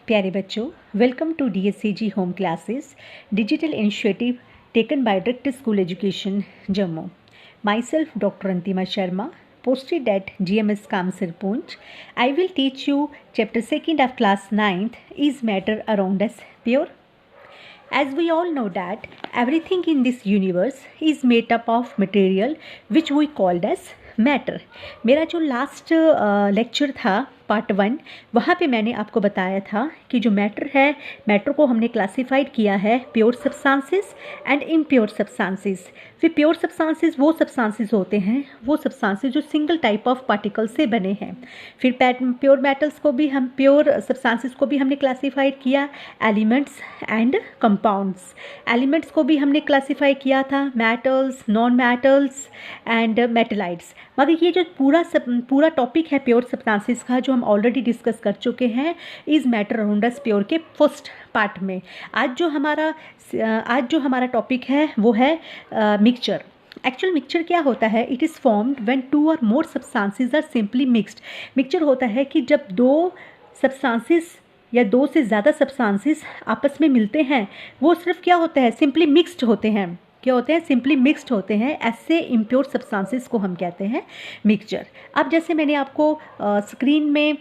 प्यारे बच्चों, welcome to DSCG home classes digital initiative taken by direct school education Jammu. Myself Dr. Antima Sharma, posted at GMS Kamsir Poonch. I will teach you chapter 2nd of class 9th, Is Matter Around Us Pure? As we all know that everything in this universe is made up of material which we called as matter. मेरा जो last lecture था part 1, वहाँ पे मैंने आपको बताया था कि जो मैटर है, मैटर को हमने क्लासिफाइड किया है pure substances and impure substances. फिर प्योर सब्सटेंसेस वो सब्सटेंसेस होते हैं, वो सब्सटेंसेस जो सिंगल टाइप ऑफ पार्टिकल से बने हैं. फिर प्योर मेटल्स को भी हम, प्योर सब्सटेंसेस को भी हमने क्लासिफाइड किया एलिमेंट्स एंड कंपाउंड्स. एलिमेंट्स को भी हमने क्लासिफाई किया था मेटल्स, नॉन मेटल्स एंड मेटेलाइट्स. मगर ये जो पूरा टॉपिक है प्योर सब्सटेंसेस का, जो हम ऑलरेडी डिस्कस कर चुके हैं is matter around us pure के फर्स्ट पार्ट में. आज जो हमारा टॉपिक है वो है मिक्सचर. एक्चुअल मिक्सचर क्या होता है? इट इज़ फॉर्म्ड व्हेन 2 और more substances are simply mixed. Mixture होता है कि जब 2 सब्सटेंसेस या 2 से ज़्यादा सब्सटेंसेस आपस में मिलते हैं, वो सिर्फ क्या होता है? सिंपली मिक्स्ड होते हैं. क्या होते हैं? सिंपली मिक्स्ड होते हैं. ऐसे इम्प्योर सब्सटेंसेस को हम कहते हैं मिक्सचर. अब जैसे मैंने आपको स्क्रीन में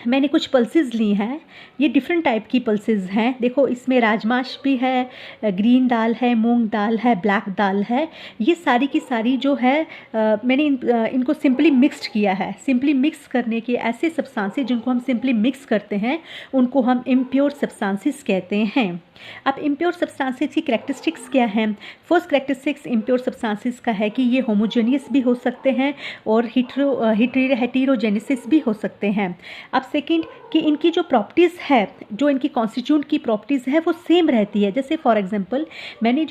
मैंने कुछ पल्सेस ली हैं. ये डिफरेंट टाइप की पल्सेस हैं. देखो, इसमें राजमाश भी है, ग्रीन दाल है, मूंग दाल है, ब्लैक दाल है. ये सारी की सारी जो है मैंने इनको सिंपली मिक्स्ड किया है. सिंपली मिक्स करने के ऐसे सब्सटेंसेस जिनको हम सिंपली मिक्स करते हैं उनको हम इम्प्योर सब्सटेंसेस कहते हैं. अब इम्प्योर सब्सटेंसेस की कैरेक्टरिस्टिक्स क्या हैं? फर्स्ट कैरेक्टरिस्टिक्स इम्प्योर सब्सटेंसेस का है कि ये होमोजेनियस भी हो सकते हैं और हेटेरोजेनेसिस भी हो सकते हैं. अब सेकंड कि इनकी जो प्रॉपर्टीज़ है, जो इनकी कॉन्स्टिट्यूंट की प्रॉपर्टीज़ है वो सेम रहती है. जैसे फॉर एग्जांपल मैंने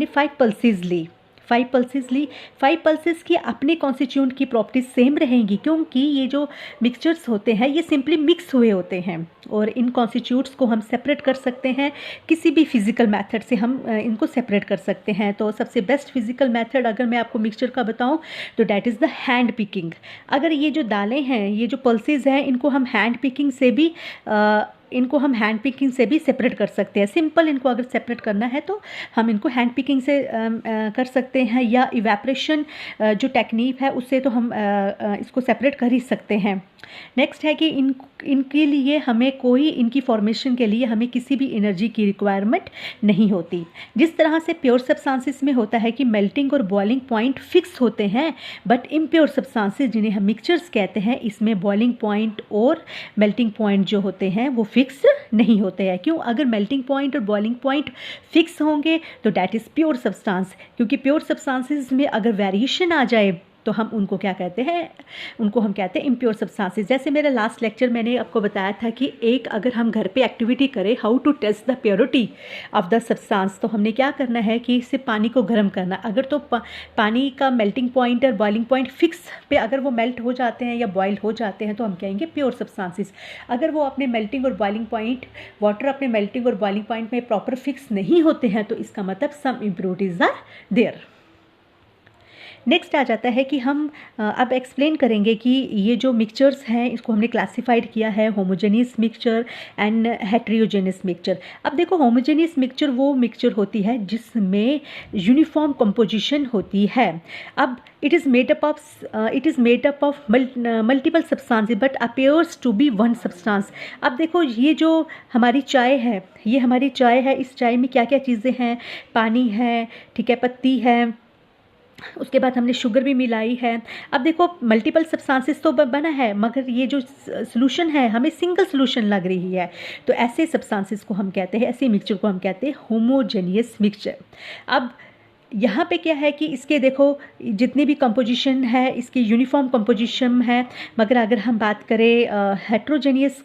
5 पल्सेस ली. 5 पल्सेस की अपने कॉन्स्टिट्यूंट की प्रॉपर्टीज सेम रहेंगी, क्योंकि ये जो मिक्सचर्स होते हैं ये सिंपली मिक्स हुए होते हैं और इन कॉन्स्टिट्यूट्स को हम सेपरेट कर सकते हैं. किसी भी फिजिकल मेथड से हम इनको सेपरेट कर सकते हैं. तो सबसे बेस्ट फिजिकल मेथड अगर मैं आपको मिक्सचर का बताऊं तो that is the hand picking. अगर ये जो दालें हैं, ये जो पल्सेस हैं, इनको हम हैंड पिकिंग से भी सेपरेट कर सकते हैं. सिंपल इनको अगर सेपरेट करना है तो हम इनको हैंड पिकिंग से कर सकते हैं, या इवेपरेशन जो टेक्निक है उससे तो हम इसको सेपरेट कर ही सकते हैं. नेक्स्ट है कि इनके लिए हमें इनकी फॉर्मेशन के लिए हमें किसी भी एनर्जी की रिक्वायरमेंट नहीं होती. जिस तरह से प्योर सब्सटेंसेस में होता है कि मेल्टिंग और बॉइलिंग पॉइंट फिक्स होते हैं, बट इम्प्योर सब्सटेंसेस जिन्हें हम मिक्सचर्स कहते हैं, इसमें बॉइलिंग पॉइंट और मेल्टिंग पॉइंट जो होते हैं वो फिक्स नहीं होते हैं. क्यों? अगर मेल्टिंग पॉइंट और बॉइलिंग पॉइंट फिक्स होंगे तो डैट इज़ प्योर सब्सटेंस. क्योंकि प्योर सब्सटेंसेस में अगर वेरिएशन आ जाए तो हम उनको क्या कहते हैं? उनको हम कहते हैं इम्प्योर सब्सटेंसेस. जैसे मेरा लास्ट लेक्चर मैंने आपको बताया था कि अगर हम घर पे एक्टिविटी करें, how to test the purity of the substance, तो हमने क्या करना है कि सिर्फ पानी को गर्म करना. अगर तो पानी का मेल्टिंग पॉइंट और बॉइलिंग पॉइंट फिक्स पे अगर वो मेल्ट हो जाते हैं या बॉयल हो जाते हैं तो हम कहेंगे प्योर सब्सटेंसेस. अगर वो अपने मेल्टिंग और बॉइलिंग पॉइंट, वाटर अपने मेल्टिंग और बॉइलिंग पॉइंट में प्रॉपर फिक्स नहीं होते हैं तो इसका मतलब सम इम्प्योरिटीज आर देयर. नेक्स्ट आ जाता है कि हम अब एक्सप्लेन करेंगे कि ये जो मिक्सचर्स हैं इसको हमने क्लासिफाइड किया है homogeneous mixture and heterogeneous mixture. अब देखो, होमोजेनियस मिक्सचर वो मिक्सचर होती है जिसमें यूनिफॉर्म कंपोजिशन होती है. अब it is made up of multiple substances but appears to be one substance. अब देखो, ये जो हमारी चाय है, ये हमारी चाय है. इस चाय में क्या क्या चीज़ें हैं? पानी है, ठीक है, पत्ती है, उसके बाद हमने शुगर भी मिलाई है. अब देखो, मल्टीपल सब्सटेंसेस तो बना है, मगर ये जो सॉल्यूशन है हमें सिंगल सॉल्यूशन लग रही है. तो ऐसे सब्सटेंसेस को हम कहते हैं, ऐसे मिक्सचर को हम कहते हैं होमोजेनियस मिक्सचर. अब यहाँ पे क्या है कि इसके देखो जितनी भी कंपोजिशन है इसकी यूनिफॉर्म कंपोजिशन है. मगर अगर हम बात करें हेटेरोजेनियस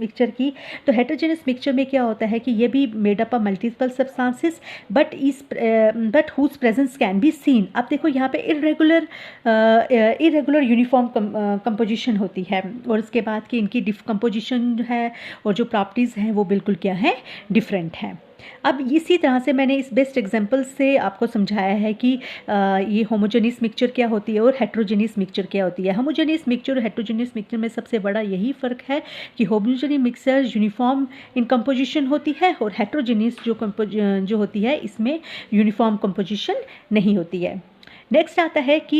मिक्सचर की, तो हेटेरोजेनियस मिक्सचर में क्या होता है कि ये भी made up of multiple substances but whose presence can be seen. अब देखो, यहाँ पे इरेगुलर यूनिफॉर्म कंपोजिशन होती है और उसके बाद कि इनकी कंपोजिशन है और जो प्रॉपर्टीज़ हैं वो बिल्कुल क्या है? डिफरेंट है. अब इसी तरह से मैंने इस बेस्ट एग्जांपल से आपको समझाया है कि ये होमोजेनियस मिक्सचर क्या होती है और हेट्रोजेनियस मिक्सचर क्या होती है। होमोजेनियस मिक्सचर और हेट्रोजेनियस मिक्सचर में सबसे बड़ा यही फ़र्क है कि homogeneous mixture uniform in composition होती है और हेट्रोजेनियस जो होती है इसमें यूनिफॉर्म कंपोजिशन नहीं होती है। नेक्स्ट आता है कि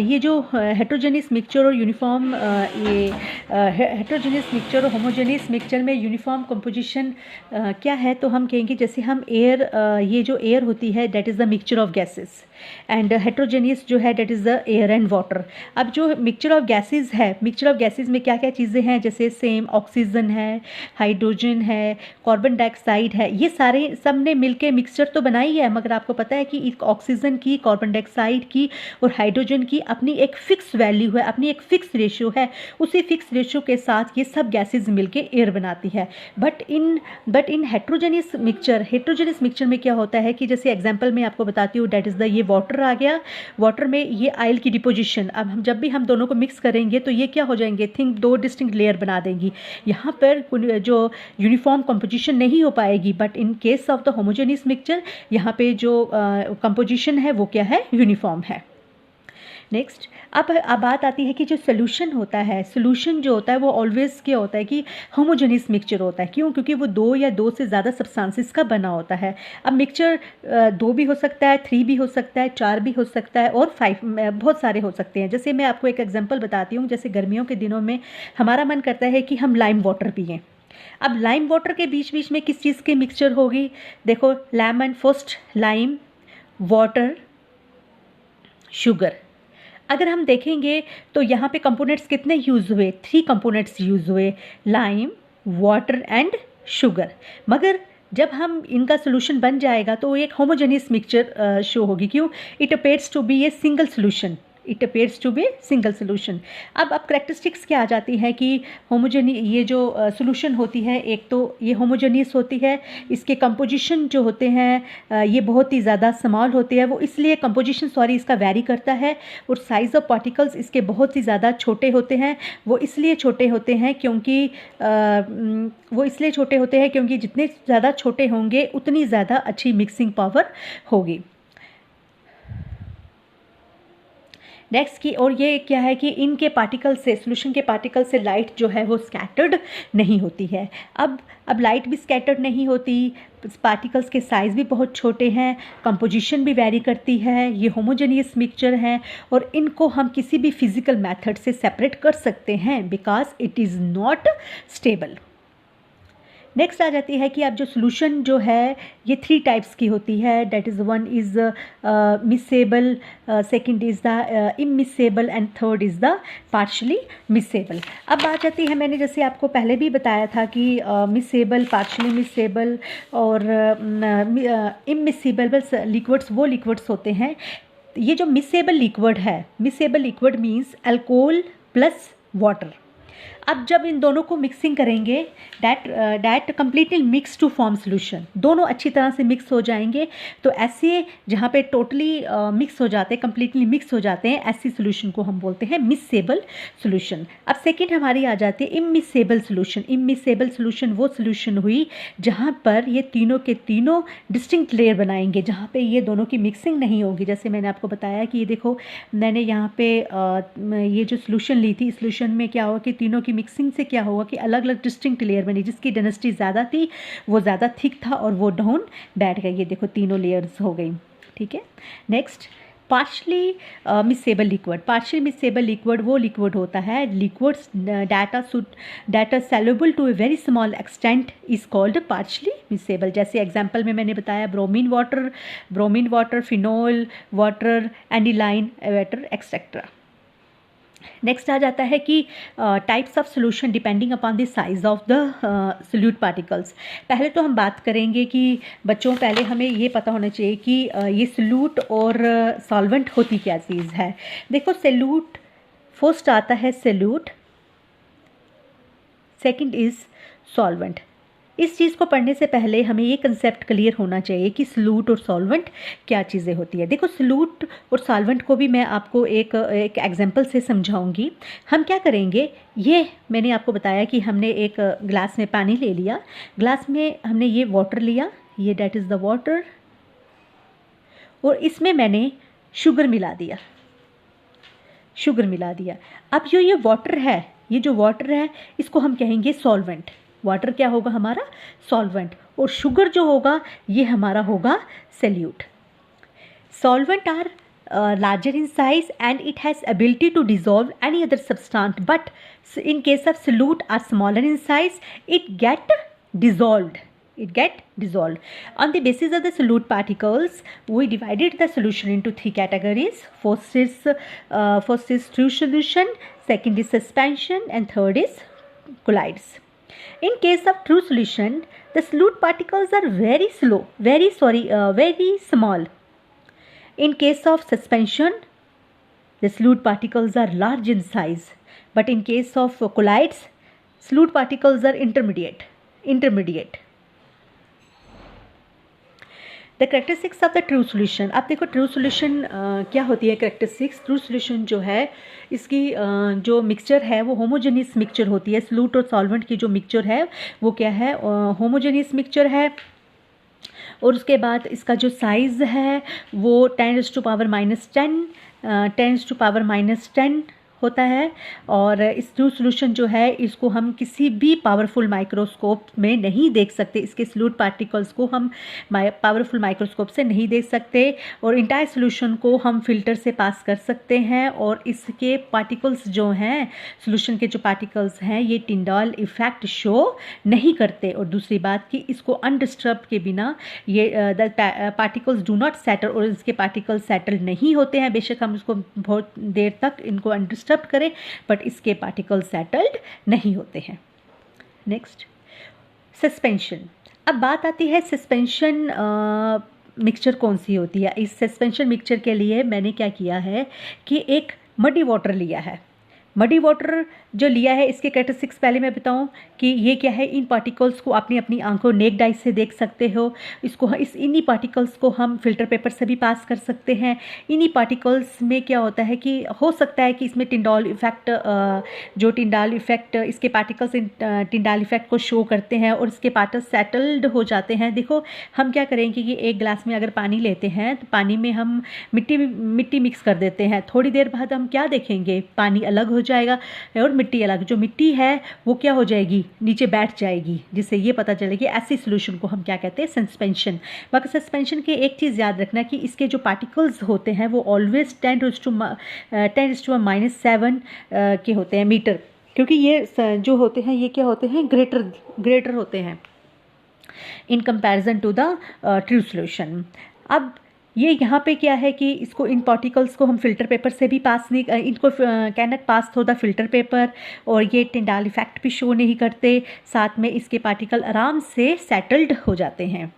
ये जो हेट्रोजेनियस मिक्सचर और यूनिफॉर्म ये हेट्रोजेनियस मिक्सचर और होमोजेनियस मिक्सचर में यूनिफॉर्म कंपोजिशन क्या है, तो हम कहेंगे जैसे हम एयर ये जो एयर होती है that is the mixture of gases and heterogeneous जो है that is the air and water. अब जो मिक्सचर ऑफ गैसेस है, मिक्सचर ऑफ गैसेस में क्या क्या चीज़ें हैं, जैसे सेम ऑक्सीजन है, हाइड्रोजन है, कार्बन डाइऑक्साइड है, ये सारे सब ने मिलकर मिक्सचर तो बनाई है, मगर आपको पता है कि ऑक्सीजन की, कार्बन डाइऑक्साइड की और हाइड्रोजन की अपनी एक फिक्स वैल्यू है, अपनी एक फिक्स रेशियो है। उसी फिक्स रेशियो के साथ ये सब गैसेज मिलके एयर बनाती है। बट इन हेट्रोजेनियस मिक्सचर में क्या होता है कि जैसे एग्जांपल में आपको बताती हूँ, दैट इज़ द ये वाटर आ गया, वाटर में ये आयल की डिपोजिशन, अब हम जब भी हम दोनों को मिक्स करेंगे तो ये क्या हो जाएंगे, दो डिस्टिंक्ट लेयर बना देंगी। यहाँ पर जो यूनिफॉर्म कंपोजिशन नहीं हो पाएगी, but in case of the homogeneous mixture यहाँ पे जो कंपोजिशन है वो क्या है, यूनिफॉर्म है। नेक्स्ट अब बात आती है कि जो सोल्यूशन होता है, सोल्यूशन जो होता है वो ऑलवेज क्या होता है कि होमोजेनियस मिक्सचर होता है। क्यों? क्योंकि वो दो या दो से ज़्यादा सब्सटेंसेस का बना होता है। अब मिक्सचर 2 भी हो सकता है, 3 भी हो सकता है, 4 भी हो सकता है और 5 बहुत सारे हो सकते हैं। जैसे मैं आपको एक एग्जांपल बताती हूँ, जैसे गर्मियों के दिनों में हमारा मन करता है कि हम लाइम वाटर पिएँ। अब लाइम वाटर के बीच बीच में किस चीज़ की मिक्सचर होगी, देखो lemon, first lime, water, sugar. अगर हम देखेंगे तो यहाँ पे कंपोनेंट्स कितने यूज़ हुए, 3 कंपोनेंट्स यूज़ हुए, लाइम, वाटर एंड शुगर। मगर जब हम इनका सोल्यूशन बन जाएगा तो एक होमोजेनियस मिक्सचर शो होगी। क्यों? It appears to be a single solution, it appears to be single solution. अब करेक्टरिस्टिक्स क्या आ जाती है कि ये जो सोल्यूशन होती है, एक तो ये होमोजेनियस होती है, इसके कंपोजिशन जो होते हैं ये बहुत ही ज़्यादा स्मॉल होते हैं, वो इसलिए कंपोजिशन इसका वैरी करता है, और साइज़ ऑफ पार्टिकल्स इसके बहुत ही ज़्यादा छोटे होते हैं। वो इसलिए छोटे होते हैं क्योंकि जितने ज़्यादा छोटे होंगे उतनी ज़्यादा अच्छी मिक्सिंग पावर होगी। नेक्स्ट की और ये क्या है कि इनके पार्टिकल से, सोल्यूशन के पार्टिकल से लाइट जो है वो स्कैटर्ड नहीं होती है। अब लाइट भी स्कैटर्ड नहीं होती, पार्टिकल्स के साइज़ भी बहुत छोटे हैं, कंपोजिशन भी वेरी करती है, ये होमोजेनियस मिक्सचर हैं और इनको हम किसी भी फिजिकल मेथड से सेपरेट कर सकते हैं because it is not stable. Next आ जाती है कि अब जो सोल्यूशन जो है ये 3 टाइप्स की होती है, that is one is miscible, second is the immiscible and third is the partially miscible. अब आ जाती है, मैंने जैसे आपको पहले भी बताया था कि मिसेबल, पार्शली मिसेबल और इमिसेबल लिक्विड्स वो लिक्विड्स होते हैं। ये जो मिसेबल लिक्विड है, miscible liquid means alcohol plus water. अब जब इन दोनों को मिक्सिंग करेंगे that completely mix to form solution, दोनों अच्छी तरह से मिक्स हो जाएंगे। तो ऐसे जहाँ पे टोटली मिक्स हो जाते हैं, कम्प्लीटली मिक्स हो जाते हैं, ऐसी सोल्यूशन को हम बोलते हैं मिसेबल सोल्यूशन। अब सेकेंड हमारी आ जाती है इमिसेबल सोल्यूशन। इमिसेबल सोल्यूशन वो सोल्यूशन हुई जहाँ पर ये तीनों के तीनों डिस्टिंक्ट लेयर बनाएंगे, जहाँ पे ये दोनों की मिक्सिंग नहीं होगी। जैसे मैंने आपको बताया कि ये देखो, मैंने यहाँ पे ये जो सोल्यूशन ली थी, इस सोल्यूशन में क्या हुआ कि तीनों की मिक्सिंग से क्या होगा कि अलग अलग डिस्टिंक्ट लेयर बनी, जिसकी डेंसिटी ज़्यादा थी वो ज़्यादा थिक था और वो डाउन बैठ गई। ये देखो तीनों लेयर्स हो गई, ठीक है। Next partially miscible liquid. Partially miscible liquid वो लिक्विड होता है, liquids that are soluble to a very small extent is called partially miscible. जैसे एग्जांपल में मैंने बताया bromine water, phenol water, aniline water et cetera. Next आ जाता है कि types of solution depending upon the size of the solute particles. पहले तो हम बात करेंगे कि बच्चों, पहले हमें ये पता होना चाहिए कि ये सोल्यूट और सॉल्वेंट होती क्या चीज़ है। देखो सोल्यूट, फर्स्ट आता है सोल्यूट, सेकंड इज सॉल्वेंट। इस चीज़ को पढ़ने से पहले हमें ये कंसेप्ट क्लियर होना चाहिए कि सॉल्यूट और सॉल्वेंट क्या चीज़ें होती है। देखो, सॉल्यूट और सॉल्वेंट को भी मैं आपको एक एग्जांपल से समझाऊंगी। हम क्या करेंगे, ये मैंने आपको बताया कि हमने एक ग्लास में पानी ले लिया, ग्लास में हमने ये वाटर लिया, ये डैट इज़ द वाटर, और इसमें मैंने शुगर मिला दिया, शुगर मिला दिया। अब जो ये वाटर है, ये जो वाटर है इसको हम कहेंगे सॉल्वेंट। वाटर क्या होगा हमारा, सॉल्वेंट, और शुगर जो होगा ये हमारा होगा solute. Solvent are larger in size and it has ability to dissolve any other substance, but in case of solute are smaller in size, it get dissolved. On the basis of the solute particles, we divided the solution into three categories. First is true solution, second is suspension, and third is colloids. In case of true solution, the solute particles are very small. In case of suspension, the solute particles are large in size, but in case of colloids, solute particles are intermediate. The characteristics of the true solution. अब देखो true solution क्या होती है characteristics। true solution जो है इसकी जो mixture है वो होमोजेनियस मिक्सचर होती है। solute और solvent की जो मिक्सचर है वो क्या है, होमोजेनियस मिक्सचर है। और उसके बाद इसका जो साइज़ है वो 10⁻10 होता है। और इस ट्रू सॉल्यूशन जो है इसको हम किसी भी पावरफुल माइक्रोस्कोप में नहीं देख सकते, इसके सॉल्यूट पार्टिकल्स को हम पावरफुल माइक्रोस्कोप से नहीं देख सकते। और इंटायर सॉल्यूशन को हम फिल्टर से पास कर सकते हैं, और इसके पार्टिकल्स जो हैं, सॉल्यूशन के जो पार्टिकल्स हैं, ये टिंडॉल इफेक्ट शो नहीं करते। और दूसरी बात कि इसको अनडिस्टर्ब के बिना ये the particles do not settle, और इसके पार्टिकल्स सेटल नहीं होते हैं। बेशक हम इसको बहुत देर तक इनको अनडिस्टर्ब करें, बट इसके पार्टिकल सेटल्ड नहीं होते हैं। Next, suspension. अब बात आती है सस्पेंशन मिक्सचर कौन सी होती है। इस सस्पेंशन मिक्सचर के लिए मैंने क्या किया है कि एक मडी वाटर लिया है। मडी वाटर जो लिया है इसके कैरेक्टरिस्टिक्स पहले मैं बताऊं कि ये क्या है। इन पार्टिकल्स को अपनी अपनी आंखों नेक्ड आई से देख सकते हो। इसको इन्हीं पार्टिकल्स को हम फिल्टर पेपर से भी पास कर सकते हैं। इन्हीं पार्टिकल्स में क्या होता है कि हो सकता है कि इसमें टिंडॉल इफेक्ट, जो टिंडॉल इफेक्ट इसके पार्टिकल्स टिंडॉल इफेक्ट को शो करते हैं और इसके पार्टिकल्स सेटल्ड हो जाते हैं। देखो, हम क्या करेंगे कि एक गिलास में अगर पानी लेते हैं तो पानी में हम मिट्टी मिक्स कर देते हैं। थोड़ी देर बाद हम क्या देखेंगे, पानी अलग हो जाएगा और मिट्टी अलग। जो मिट्टी है वो क्या हो जाएगी, नीचे बैठ जाएगी, जिससे ये पता चलेगी ऐसी सॉल्यूशन को हम क्या कहते हैं, सस्पेंशन। बाकी सस्पेंशन के एक चीज़ याद रखना कि इसके जो पार्टिकल्स होते हैं वो ऑलवेज 10⁻⁷ के होते हैं मीटर, क्योंकि ये जो होते हैं ये क्या होते हैं, ग्रेटर होते हैं in comparison to the true solution. अब ये यहाँ पे क्या है कि इसको इन पार्टिकल्स को हम फिल्टर पेपर से भी पास नहीं, इनको cannot pass through the filter paper, और ये टिंडॉल इफेक्ट भी शो नहीं करते। साथ में इसके पार्टिकल आराम से सेटल्ड हो जाते हैं।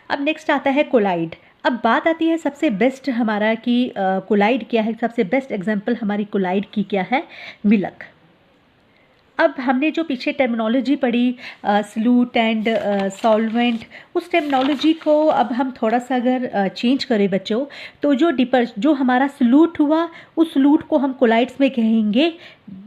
अब नेक्स्ट आता है कोलाइड। अब बात आती है सबसे बेस्ट हमारा कि कोलाइड क्या है। सबसे बेस्ट एग्जांपल हमारी कोलाइड की क्या है, मिल्क। अब हमने जो पीछे टर्मिनोलॉजी पढ़ी सॉल्यूट एंड सॉल्वेंट, उस टर्मिनोलॉजी को अब हम थोड़ा सा अगर चेंज करें बच्चों, तो जो हमारा सॉल्यूट हुआ उस सॉल्यूट को हम कोलाइड्स में कहेंगे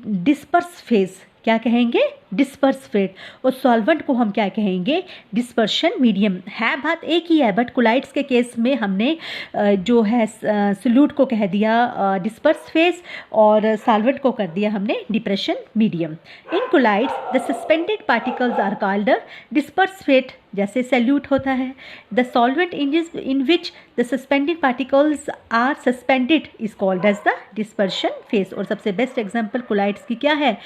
डिस्पर्स फेज। क्या कहेंगे, डिस्पर्स फेज। और सॉल्वेंट को हम क्या कहेंगे, डिस्पर्शन मीडियम। है बात एक ही है, बट कोलाइड्स के केस में हमने जो है सॉल्यूट को कह दिया डिस्पर्स फेज और सॉल्वेंट को कर दिया हमने depression medium. In colloids the suspended particles are called disperse phase, जैसे सॉल्यूट होता है। The solvent in which the suspended particles are suspended is called as the dispersion phase. और सबसे बेस्ट एग्जांपल कोलाइड्स की क्या है,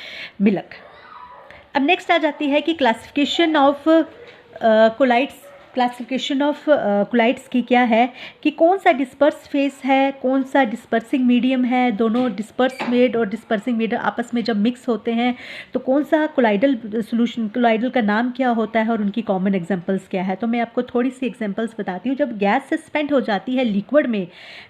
मिल्क। अब next आ जाती है कि classification of colloids classification of colloids की क्या है कि कौन सा डिस्पर्स फेस है, कौन सा डिस्पर्सिंग मीडियम है। दोनों डिस्पर्स मेड और डिस्पर्सिंग मीडियम आपस में जब मिक्स होते हैं तो कौन सा कोलाइडल सोल्यूशन, कोलाइडल का नाम क्या होता है और उनकी कॉमन एग्जांपल्स क्या है। तो मैं आपको थोड़ी सी एग्जांपल्स बताती हूँ। जब गैस सस्पेंड हो जाती है लिक्विड में,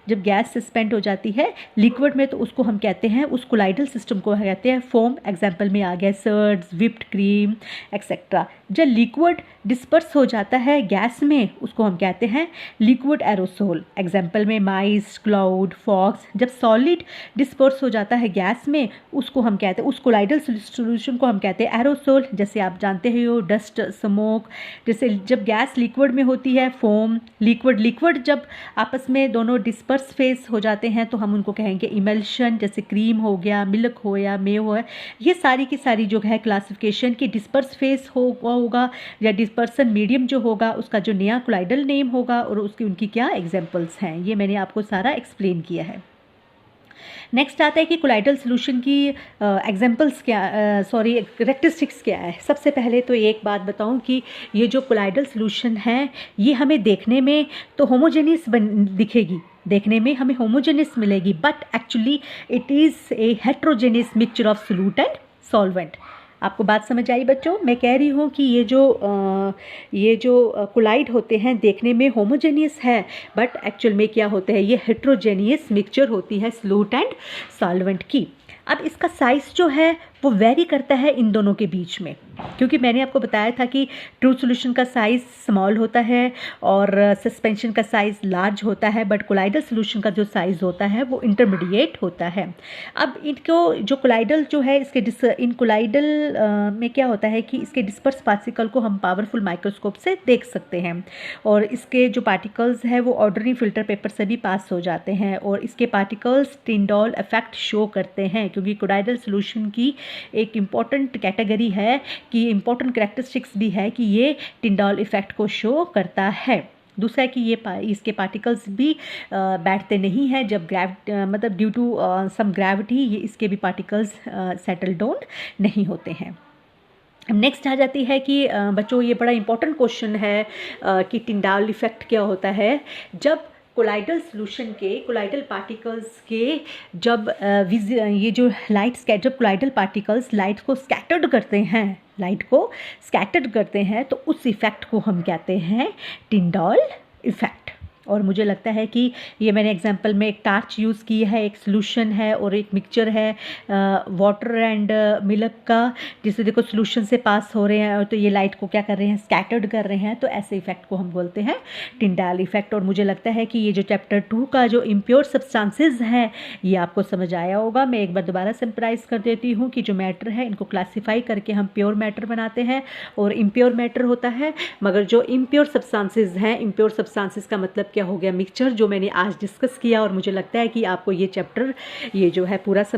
जब गैस सस्पेंड हो जाती है लिक्विड में तो उसको हम कहते हैं, उस कोलाइडल सिस्टम को कहते हैं फोम। एग्जाम्पल में आ गया सर्ड्स, व्हिप्ड क्रीम एक्सेट्रा। जब लिक्विड डिस्पर्स हो जाता है गैस में उसको हम कहते हैं लिक्विड एरोसोल। एग्जाम्पल में माइस, क्लाउड, फॉग्स। जब सॉलिड डिस्पर्स हो जाता है गैस में उसको हम कहते हैं, उस कोलाइडल सॉल्यूशन को हम कहते हैं एरोसोल। जैसे आप जानते हो डस्ट, स्मोक। जैसे जब गैस लिक्विड में होती है फोम, लिक्विड जब आपस में दोनों डिस्पर्स फेस हो जाते हैं तो हम उनको कहेंगे इमल्शन। जैसे क्रीम हो गया, मिल्क हो या मेव है, ये सारी की सारी जो है क्लासिफिकेशन की डिस्पर्स फेस होगा या डिस्पर्सन मीडियम जो होगा उसका जो नया कोलाइडल नेम होगा और उसकी उनकी क्या एग्जांपल्स हैं, ये मैंने आपको सारा एक्सप्लेन किया है। नेक्स्ट आता है कि कोलाइडल सोल्यूशन की एग्जांपल्स क्या, कैरेक्टरिस्टिक्स क्या है। सबसे पहले तो एक बात बताऊं कि ये जो कोलाइडल सोल्यूशन है ये हमें देखने में तो होमोजेनियस दिखेगी, देखने में हमें होमोजेनियस मिलेगी, but actually it is a heterogeneous mixture of solute and solvent. आपको बात समझ आई बच्चों? मैं कह रही हूँ कि ये जो कोलाइड होते हैं देखने में होमोजेनियस है बट एक्चुअल में क्या होते हैं, ये हेट्रोजेनियस मिक्सचर होती है सोल्यूट एंड सॉल्वेंट की। अब इसका साइज़ जो है वो वेरी करता है इन दोनों के बीच में, क्योंकि मैंने आपको बताया था कि ट्रू सॉल्यूशन का साइज़ स्मॉल होता है और सस्पेंशन का साइज़ लार्ज होता है, बट कोलाइडल सॉल्यूशन का जो साइज़ होता है वो इंटरमीडिएट होता है। अब इनको जो कोलाइडल जो है इसके इन कोलाइडल में क्या होता है कि इसके डिस्पर्स पार्टिकल को हम पावरफुल माइक्रोस्कोप से देख सकते हैं और इसके जो पार्टिकल्स हैं वो ऑर्डिनरी फिल्टर पेपर से भी पास हो जाते हैं और इसके पार्टिकल्स टिंडॉल इफेक्ट शो करते हैं, क्योंकि कोलाइडल सॉल्यूशन की एक इम्पॉर्टेंट कैटेगरी है कि इम्पॉर्टेंट कैरेक्टरिस्टिक्स भी है कि ये टिंडॉल इफेक्ट को शो करता है। दूसरा है कि ये इसके पार्टिकल्स भी बैठते नहीं हैं जब मतलब ड्यू टू सम ग्रेविटी ये इसके भी पार्टिकल्स सेटल डाउन नहीं होते हैं। नेक्स्ट आ जाती है कि बच्चों ये बड़ा इंपॉर्टेंट क्वेश्चन है कि टिंडॉल इफेक्ट क्या होता है। जब कोलाइडल सॉल्यूशन के कोलाइडल पार्टिकल्स के जब ये जो जब कोलाइडल पार्टिकल्स लाइट को स्कैटर्ड करते हैं तो उस इफ़ेक्ट को हम कहते हैं टिंडॉल इफ़ेक्ट। और मुझे लगता है कि ये मैंने एग्जांपल में एक टार्च यूज़ की है, एक सॉल्यूशन है और एक मिक्सचर है वाटर एंड मिल्क का, जिससे देखो सॉल्यूशन से पास हो रहे हैं तो ये लाइट को क्या कर रहे हैं, स्कैटर्ड कर रहे हैं, तो ऐसे इफेक्ट को हम बोलते हैं टिंडॉल इफेक्ट। और मुझे लगता है कि ये जो चैप्टर 2 का जो इम्प्योर सब्सटेंसेस हैं ये आपको समझ आया होगा। मैं एक बार दोबारा समराइज कर देती हूँ कि जो मैटर है इनको क्लासीफाई करके हम प्योर मैटर बनाते हैं और इम्प्योर मैटर होता है, मगर जो इम्प्योर सब्सटेंसेस हैं, इम्प्योर सब्सटेंसेस का मतलब क्या हो गया, मिक्सचर, जो मैंने आज डिस्कस किया। और मुझे लगता है कि आपको ये चैप्टर ये जो है पूरा समझ